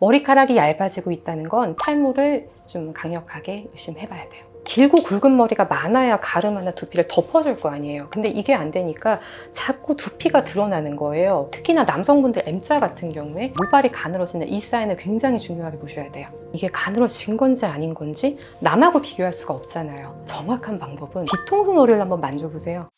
머리카락이 얇아지고 있다는 건 탈모를 좀 강력하게 의심해봐야 돼요. 길고 굵은 머리가 많아야 가르마나 두피를 덮어줄 거 아니에요. 근데 이게 안 되니까 자꾸 두피가 드러나는 거예요. 특히나 남성분들 M자 같은 경우에 모발이 가늘어지는 이 사인을 굉장히 중요하게 보셔야 돼요. 이게 가늘어진 건지 아닌 건지 남하고 비교할 수가 없잖아요. 정확한 방법은 뒤통수 머리를 한번 만져보세요.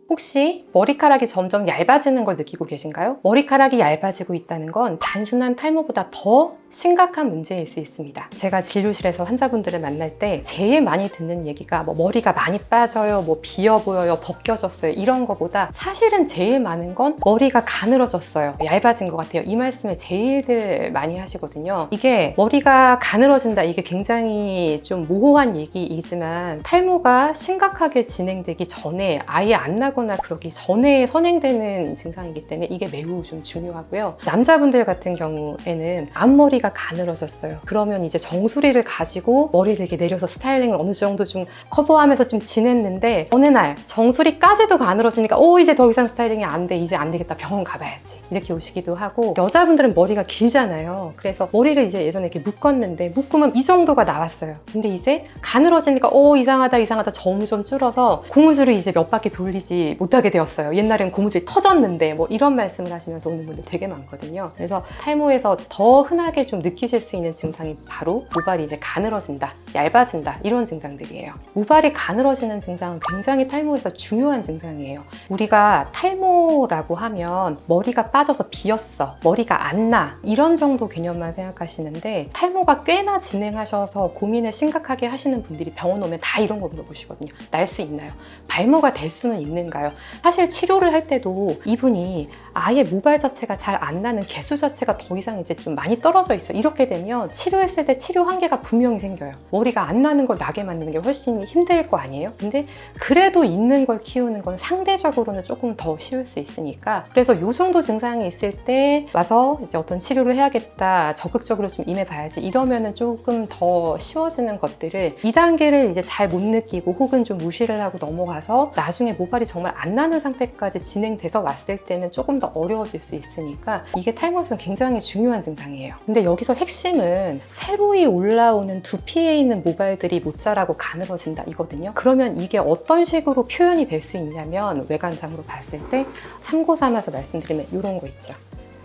혹시 머리카락이 점점 얇아지는 걸 느끼고 계신가요? 머리카락이 얇아지고 있다는 건 단순한 탈모보다 더 심각한 문제일 수 있습니다. 제가 진료실에서 환자분들을 만날 때 제일 많이 듣는 얘기가 머리가 많이 빠져요, 비어 보여요, 벗겨졌어요 이런 거보다 사실은 제일 많은 건 머리가 가늘어졌어요, 얇아진 것 같아요. 이 말씀을 제일들 많이 하시거든요. 이게 머리가 가늘어진다, 이게 굉장히 좀 모호한 얘기이지만 탈모가 심각하게 진행되기 전에 아예 안 나거나 그러기 전에 선행되는 증상이기 때문에 이게 매우 좀 중요하고요. 남자분들 같은 경우에는 앞머리가 가늘어졌어요. 그러면 이제 정수리를 가지고 머리를 이렇게 내려서 스타일링을 어느 정도 좀 커버하면서 좀 지냈는데 어느 날 정수리까지도 가늘어지니까 이제 더 이상 스타일링이 안 돼, 이제 안 되겠다, 병원 가봐야지 이렇게 오시기도 하고, 여자분들은 머리가 길잖아요. 그래서 머리를 이제 예전에 이렇게 묶었는데 묶으면 이 정도가 나왔어요. 근데 이제 가늘어지니까 이상하다 점점 줄어서 고무줄을 이제 몇 바퀴 돌리지 못하게 되었어요. 옛날엔 고무줄이 터졌는데 이런 말씀을 하시면서 오는 분들 되게 많거든요. 그래서 탈모에서 더 흔하게 좀 느끼실 수 있는 증상이 바로 모발이 이제 가늘어진다, 얇아진다 이런 증상들이에요. 모발이 가늘어지는 증상은 굉장히 탈모에서 중요한 증상이에요. 우리가 탈모라고 하면 머리가 빠져서 비었어, 머리가 안 나 이런 정도 개념만 생각하시는데, 탈모가 꽤나 진행하셔서 고민을 심각하게 하시는 분들이 병원 오면 다 이런 거 물어보시거든요. 날 수 있나요? 발모가 될 수는 있는가요? 사실 치료를 할 때도 이분이 아예 모발 자체가 잘 안 나는 개수 자체가 더 이상 이제 좀 많이 떨어져 있어요. 이렇게 되면 치료했을 때 치료 한계가 분명히 생겨요. 머리가 안 나는 걸 나게 만드는 게 훨씬 힘들 거 아니에요? 근데 그래도 있는 걸 키우는 건 상대적으로는 조금 더 쉬울 수 있으니까, 그래서 이 정도 증상이 있을 때 와서 이제 어떤 치료를 해야겠다, 적극적으로 좀 임해봐야지 이러면은 조금 더 쉬워지는 것들을 2단계를 이제 잘 못 느끼고 혹은 좀 무시를 하고 넘어가서 나중에 모발이 정말 안 나는 상태까지 진행돼서 왔을 때는 조금 더 어려워질 수 있으니까 이게 탈모에서는 굉장히 중요한 증상이에요. 근데 여기서 핵심은 새로이 올라오는 두피에 있는 모발들이 못 자라고 가늘어진다 이거든요. 그러면 이게 어떤 식으로 표현이 될 수 있냐면, 외관상으로 봤을 때 참고 삼아서 말씀드리면 이런 거 있죠.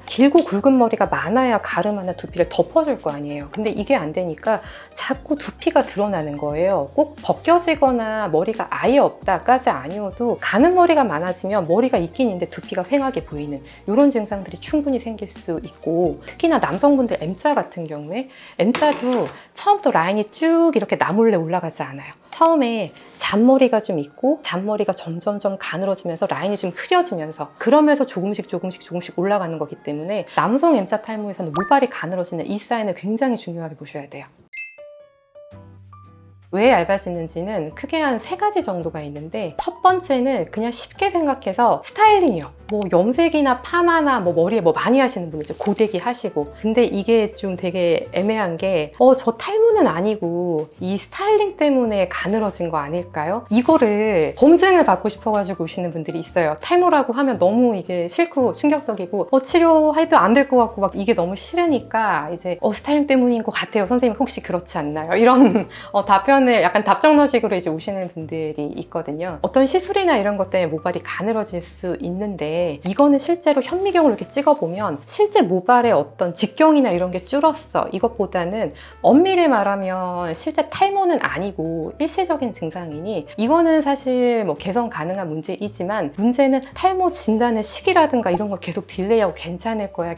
길고 굵은 머리가 많아야 가르마나 두피를 덮어줄 거 아니에요. 근데 이게 안 되니까 자꾸 두피가 드러나는 거예요. 꼭 벗겨지거나 머리가 아예 없다까지 아니어도 가는 머리가 많아지면 머리가 있긴 있는데 두피가 휑하게 보이는 이런 증상들이 충분히 생길 수 있고, 특히나 남성분들 M자 같은 경우에 M자도 처음부터 라인이 쭉 이렇게 나몰래 올라가지 않아요. 처음에 잔머리가 좀 있고 잔머리가 점점점 가늘어지면서 라인이 좀 흐려지면서 그러면서 조금씩 올라가는 거기 때문에 남성 M자 탈모에서는 모발이 가늘어지는 이 사인을 굉장히 중요하게 보셔야 돼요. 왜 얇아지는지는 크게 한 3가지 정도가 있는데, 첫 번째는 그냥 쉽게 생각해서 스타일링이요. 염색이나 파마나 머리에 많이 하시는 분들 고데기 하시고, 근데 이게 좀 되게 애매한 게 저 탈모는 아니고 이 스타일링 때문에 가늘어진 거 아닐까요? 이거를 검증을 받고 싶어가지고 오시는 분들이 있어요. 탈모라고 하면 너무 이게 싫고 충격적이고 치료해도 안 될 것 같고 이게 너무 싫으니까 이제 스타일링 때문인 것 같아요, 선생님 혹시 그렇지 않나요? 이런 답변을 약간 답정너식으로 이제 오시는 분들이 있거든요. 어떤 시술이나 이런 것 때문에 모발이 가늘어질 수 있는데, 이거는 실제로 현미경으로 이렇게 찍어보면 실제 모발의 어떤 직경이나 이런 게 줄었어. 이것보다는 엄밀히 말하면 실제 탈모는 아니고 일시적인 증상이니 이거는 사실 개선 가능한 문제이지만, 문제는 탈모 진단의 시기라든가 이런 걸 계속 딜레이하고 괜찮을 거야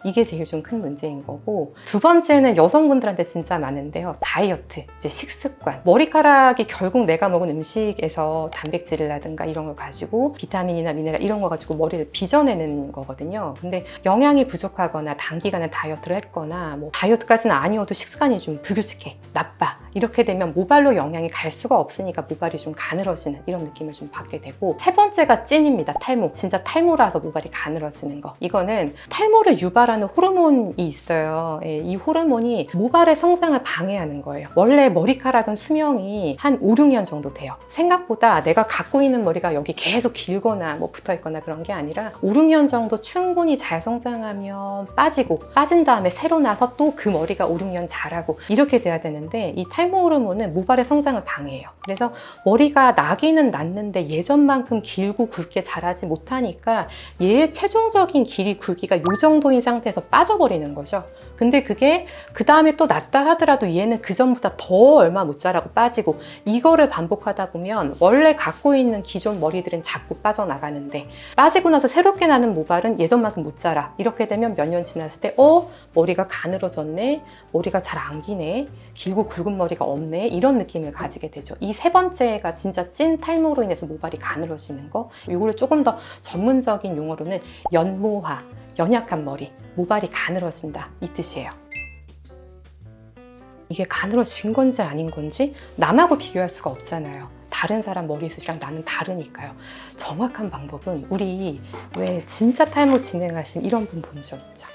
이게 제일 좀 큰 문제인 거고, 두 번째는 여성분들한테 진짜 많은데요. 다이어트, 이제 식습관. 머리카락이 결국 내가 먹은 음식에서 단백질이라든가 이런 걸 가지고 비타민이나 미네랄 이런 거 가지고 머리를 빚어내는 거거든요. 근데 영양이 부족하거나 단기간에 다이어트를 했거나 다이어트까지는 아니어도 식습관이 좀 불규칙해, 나빠, 이렇게 되면 모발로 영양이 갈 수가 없으니까 모발이 좀 가늘어지는 이런 느낌을 좀 받게 되고, 세 번째가 찐입니다. 탈모. 진짜 탈모라서 모발이 가늘어지는 거. 이거는 탈모를 유발하는 호르몬이 있어요. 예, 이 호르몬이 모발의 성장을 방해하는 거예요. 원래 머리카락은 수명이 한 5, 6년 정도 돼요. 생각보다 내가 갖고 있는 머리가 여기 계속 길거나 뭐 붙어 있거나 그런 게 아니라 5, 6년 정도 충분히 잘 성장하면 빠진 다음에 새로 나서 또 그 머리가 5, 6년 자라고 이렇게 돼야 되는데, 이 탈모 호르몬은 모발의 성장을 방해해요. 그래서 머리가 나기는 났는데 예전만큼 길고 굵게 자라지 못하니까 얘의 최종적인 길이 굵기가 이 정도인 상태에서 빠져버리는 거죠. 근데 그게 그 다음에 또 났다 하더라도 얘는 그 전보다 더 얼마 못 자라고 빠지고, 이거를 반복하다 보면 원래 갖고 있는 기존 머리들은 자꾸 빠져나가는데, 빠지고 나서 새롭게 나는 모발은 예전만큼 못 자라. 이렇게 되면 몇 년 지났을 때 머리가 가늘어졌네, 머리가 잘 안 기네, 길고 굵은 머리가 없네, 이런 느낌을 가지게 되죠. 이 세 번째가 진짜 찐 탈모로 인해서 모발이 가늘어지는 거. 이거를 조금 더 전문적인 용어로는 연모화, 연약한 머리, 모발이 가늘어진다, 이 뜻이에요. 이게 가늘어진 건지 아닌 건지 남하고 비교할 수가 없잖아요. 다른 사람 머리숱이랑 나는 다르니까요. 정확한 방법은, 우리 왜 진짜 탈모 진행하신 이런 분 본 적 있죠?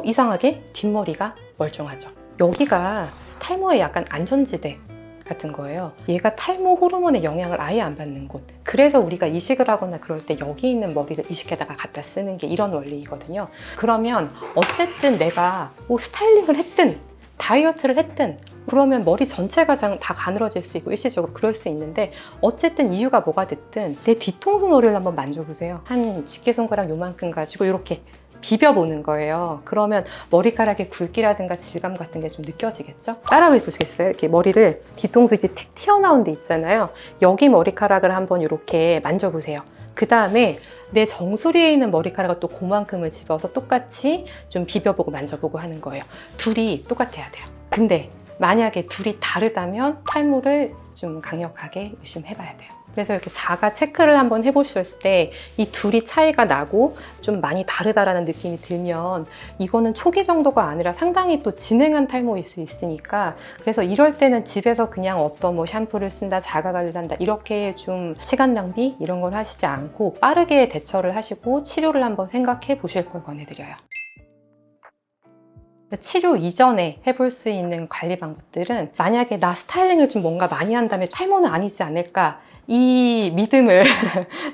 이상하게 뒷머리가 멀쩡하죠. 여기가 탈모의 약간 안전지대 같은 거예요. 얘가 탈모 호르몬의 영향을 아예 안 받는 곳. 그래서 우리가 이식을 하거나 그럴 때 여기 있는 머리를 이식에다가 갖다 쓰는 게 이런 원리이거든요. 그러면 어쨌든 내가 뭐 스타일링을 했든 다이어트를 했든 그러면 머리 전체가 다 가늘어질 수 있고 일시적으로 그럴 수 있는데, 어쨌든 이유가 뭐가 됐든 내 뒤통수 머리를 한번 만져보세요. 한 집게손가락 요만큼 가지고 이렇게 비벼보는 거예요. 그러면 머리카락의 굵기라든가 질감 같은 게 좀 느껴지겠죠? 따라해 보시겠어요? 이렇게 머리를 뒤통수 이렇게 틱 튀어나온 데 있잖아요. 여기 머리카락을 한번 이렇게 만져보세요. 그 다음에 내 정수리에 있는 머리카락을 또 그만큼을 집어서 똑같이 좀 비벼보고 만져보고 하는 거예요. 둘이 똑같아야 돼요. 근데 만약에 둘이 다르다면 탈모를 좀 강력하게 열심히 해봐야 돼요. 그래서 이렇게 자가 체크를 한번 해보셨을 때 이 둘이 차이가 나고 좀 많이 다르다라는 느낌이 들면 이거는 초기 정도가 아니라 상당히 또 진행한 탈모일 수 있으니까, 그래서 이럴 때는 집에서 그냥 어떤 뭐 샴푸를 쓴다, 자가 관리를 한다, 이렇게 좀 시간 낭비 이런 걸 하시지 않고 빠르게 대처를 하시고 치료를 한번 생각해 보실 걸 권해드려요. 치료 이전에 해볼 수 있는 관리 방법들은, 만약에 나 스타일링을 좀 뭔가 많이 한다면 탈모는 아니지 않을까, 이 믿음을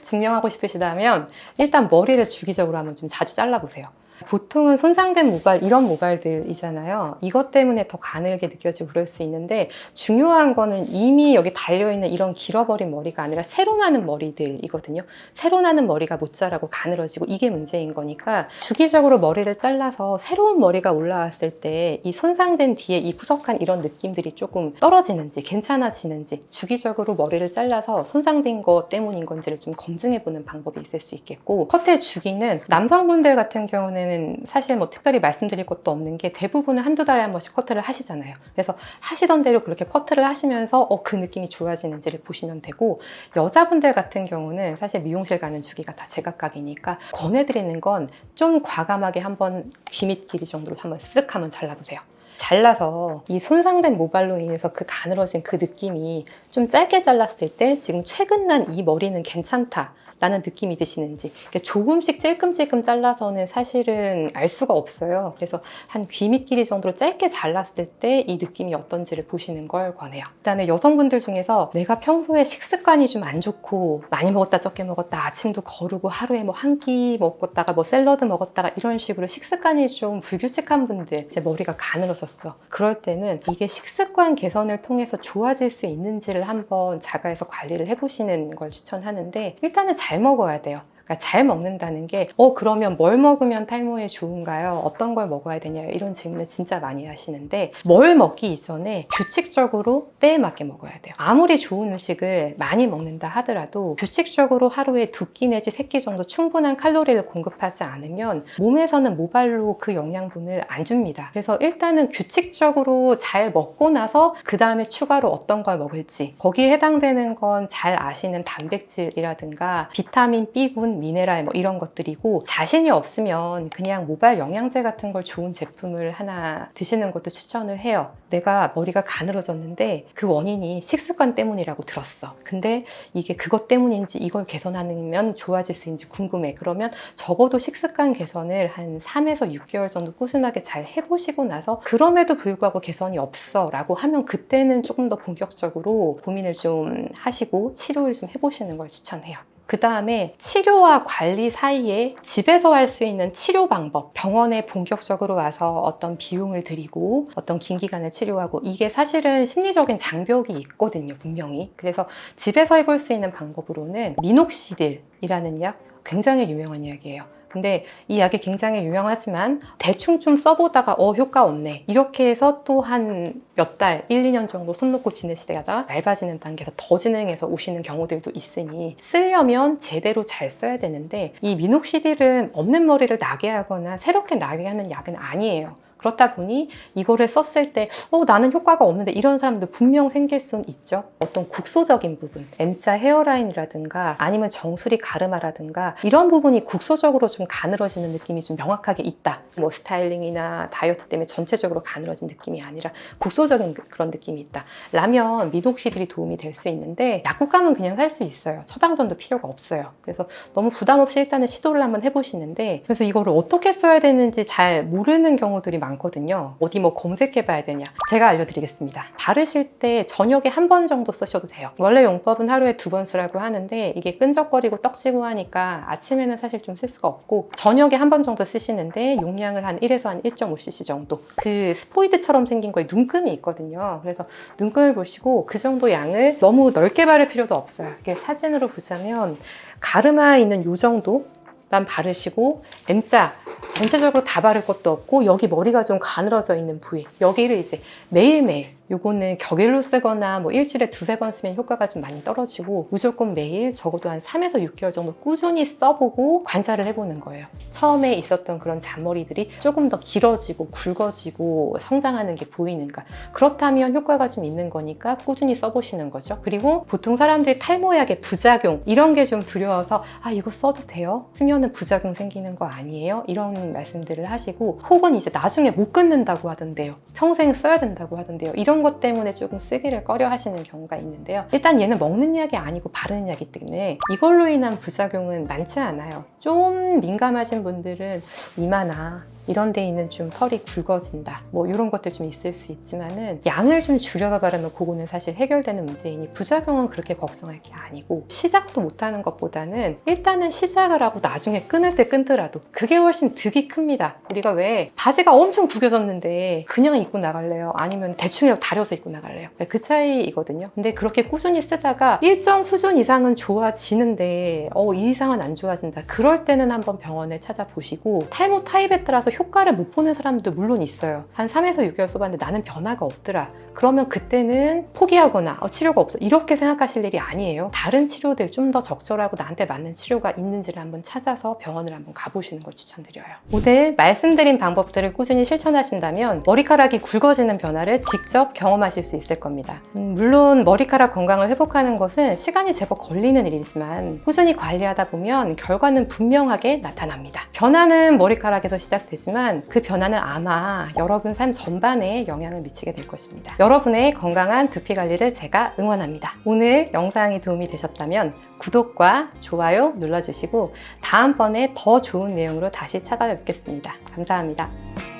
증명하고 싶으시다면 일단 머리를 주기적으로 한번 좀 자주 잘라보세요. 보통은 손상된 모발, 이런 모발들이잖아요. 이것 때문에 더 가늘게 느껴지고 그럴 수 있는데, 중요한 거는 이미 여기 달려있는 이런 길어버린 머리가 아니라 새로 나는 머리들이거든요. 새로 나는 머리가 못 자라고 가늘어지고, 이게 문제인 거니까 주기적으로 머리를 잘라서 새로운 머리가 올라왔을 때 이 손상된 뒤에 이 푸석한 이런 느낌들이 조금 떨어지는지 괜찮아지는지 주기적으로 머리를 잘라서 손상된 것 때문인 건지를 좀 검증해보는 방법이 있을 수 있겠고, 컷의 주기는 남성분들 같은 경우는 사실 뭐 특별히 말씀드릴 것도 없는 게, 대부분은 한두 달에 한 번씩 커트를 하시잖아요. 그래서 하시던 대로 그렇게 커트를 하시면서 그 느낌이 좋아지는지를 보시면 되고, 여자분들 같은 경우는 사실 미용실 가는 주기가 다 제각각이니까 권해드리는 건 좀 과감하게 한번 귀 밑 길이 정도로 한번 쓱 한번 잘라보세요. 잘라서 이 손상된 모발로 인해서 그 가늘어진 그 느낌이 좀 짧게 잘랐을 때 지금 최근 난 이 머리는 괜찮다 라는 느낌이 드시는지, 조금씩 찔끔찔끔 잘라서는 사실은 알 수가 없어요. 그래서 한 귀 밑 길이 정도로 짧게 잘랐을 때 이 느낌이 어떤지를 보시는 걸 권해요. 그 다음에 여성분들 중에서 내가 평소에 식습관이 좀 안 좋고, 많이 먹었다 적게 먹었다, 아침도 거르고 하루에 뭐 한 끼 먹었다가 뭐 샐러드 먹었다가 이런 식으로 식습관이 좀 불규칙한 분들, 제 머리가 가늘어졌어. 그럴 때는 이게 식습관 개선을 통해서 좋아질 수 있는지를 한번 자가에서 관리를 해보시는 걸 추천하는데, 일단은 잘 먹어야 돼요. 그러니까 잘 먹는다는 게 그러면 뭘 먹으면 탈모에 좋은가요? 어떤 걸 먹어야 되냐요? 이런 질문을 진짜 많이 하시는데, 뭘 먹기 이전에 규칙적으로 때에 맞게 먹어야 돼요. 아무리 좋은 음식을 많이 먹는다 하더라도 규칙적으로 하루에 2끼 내지 3끼 정도 충분한 칼로리를 공급하지 않으면 몸에서는 모발로 그 영양분을 안 줍니다. 그래서 일단은 규칙적으로 잘 먹고 나서 그 다음에 추가로 어떤 걸 먹을지, 거기에 해당되는 건 잘 아시는 단백질이라든가 비타민 B군, 성분, 미네랄 뭐 이런 것들이고, 자신이 없으면 그냥 모발 영양제 같은 걸 좋은 제품을 하나 드시는 것도 추천을 해요. 내가 머리가 가늘어졌는데 그 원인이 식습관 때문이라고 들었어. 근데 이게 그것 때문인지 이걸 개선하면 좋아질 수 있는지 궁금해. 그러면 적어도 식습관 개선을 한 3에서 6개월 정도 꾸준하게 잘 해보시고 나서 그럼에도 불구하고 개선이 없어 라고 하면 그때는 조금 더 본격적으로 고민을 좀 하시고 치료를 좀 해보시는 걸 추천해요. 그 다음에 치료와 관리 사이에 집에서 할 수 있는 치료 방법, 병원에 본격적으로 와서 어떤 비용을 들이고 어떤 긴 기간을 치료하고, 이게 사실은 심리적인 장벽이 있거든요, 분명히. 그래서 집에서 해볼 수 있는 방법으로는 미녹시딜이라는 약, 굉장히 유명한 약이에요. 근데 이 약이 굉장히 유명하지만 대충 좀 써보다가 효과 없네, 이렇게 해서 또 한 몇 달, 1, 2년 정도 손 놓고 지내시다가 얇아지는 단계에서 더 진행해서 오시는 경우들도 있으니 쓰려면 제대로 잘 써야 되는데, 이 미녹시딜은 없는 머리를 나게 하거나 새롭게 나게 하는 약은 아니에요. 그렇다 보니 이거를 썼을 때 나는 효과가 없는데 이런 사람도 분명 생길 수는 있죠. 어떤 국소적인 부분, M자 헤어라인이라든가 아니면 정수리 가르마라든가 이런 부분이 국소적으로 좀 가늘어지는 느낌이 좀 명확하게 있다. 뭐 스타일링이나 다이어트 때문에 전체적으로 가늘어진 느낌이 아니라 국소적인 그런 느낌이 있다 라면 미녹시딜이 도움이 될 수 있는데, 약국가면 그냥 살 수 있어요. 처방전도 필요가 없어요. 그래서 너무 부담 없이 일단은 시도를 한번 해보시는데, 그래서 이거를 어떻게 써야 되는지 잘 모르는 경우들이 많거든요. 어디 뭐 검색해 봐야 되냐, 제가 알려드리겠습니다. 바르실 때 저녁에 한 번 정도 쓰셔도 돼요. 원래 용법은 하루에 2번 쓰라고 하는데 이게 끈적거리고 떡지고 하니까 아침에는 사실 좀 쓸 수가 없고, 저녁에 한 번 정도 쓰시는데 용량을 한 1에서 한 1.5cc 정도. 그 스포이드처럼 생긴 거에 눈금이 있거든요. 그래서 눈금을 보시고 그 정도 양을 너무 넓게 바를 필요도 없어요. 이게 사진으로 보자면 가르마에 있는 요 정도만 바르시고, M자 전체적으로 다 바를 것도 없고, 여기 머리가 좀 가늘어져 있는 부위, 여기를 이제 매일매일, 요거는 격일로 쓰거나 뭐 일주일에 2-3번 쓰면 효과가 좀 많이 떨어지고, 무조건 매일 적어도 한 3에서 6개월 정도 꾸준히 써보고 관찰을 해보는 거예요. 처음에 있었던 그런 잔머리들이 조금 더 길어지고 굵어지고 성장하는 게 보이는가, 그렇다면 효과가 좀 있는 거니까 꾸준히 써보시는 거죠. 그리고 보통 사람들이 탈모약의 부작용 이런 게 좀 두려워서 이거 써도 돼요? 쓰면은 부작용 생기는 거 아니에요? 이런 말씀들을 하시고, 혹은 이제 나중에 못 끊는다고 하던데요, 평생 써야 된다고 하던데요, 이런 것 때문에 조금 쓰기를 꺼려 하시는 경우가 있는데요. 일단 얘는 먹는 약이 아니고 바르는 약이기 때문에 이걸로 인한 부작용은 많지 않아요. 좀 민감하신 분들은 이마나 이런 데 있는 좀 털이 굵어진다, 뭐 이런 것들 좀 있을 수 있지만은 양을 좀 줄여서 바르면 그거는 사실 해결되는 문제이니 부작용은 그렇게 걱정할 게 아니고, 시작도 못하는 것보다는 일단은 시작을 하고 나중에 끊을 때 끊더라도 그게 훨씬 득이 큽니다. 우리가 왜 바지가 엄청 구겨졌는데 그냥 입고 나갈래요? 아니면 대충이라도 다려서 입고 나갈래요? 그 차이이거든요. 근데 그렇게 꾸준히 쓰다가 일정 수준 이상은 좋아지는데 이 이상은 안 좋아진다, 그럴 때는 한번 병원을 찾아보시고, 탈모 타입에 따라서 효과를 못 보는 사람들도 물론 있어요. 한 3에서 6개월 써봤는데 나는 변화가 없더라, 그러면 그때는 포기하거나 치료가 없어 이렇게 생각하실 일이 아니에요. 다른 치료들, 좀 더 적절하고 나한테 맞는 치료가 있는지를 한번 찾아서 병원을 한번 가보시는 걸 추천드려요. 오늘 말씀드린 방법들을 꾸준히 실천하신다면 머리카락이 굵어지는 변화를 직접 경험하실 수 있을 겁니다. 물론 머리카락 건강을 회복하는 것은 시간이 제법 걸리는 일이지만 꾸준히 관리하다 보면 결과는 분명하게 나타납니다. 변화는 머리카락에서 시작되지만 그 변화는 아마 여러분 삶 전반에 영향을 미치게 될 것입니다. 여러분의 건강한 두피 관리를 제가 응원합니다. 오늘 영상이 도움이 되셨다면 구독과 좋아요 눌러주시고 다음번에 더 좋은 내용으로 다시 찾아뵙겠습니다. 감사합니다.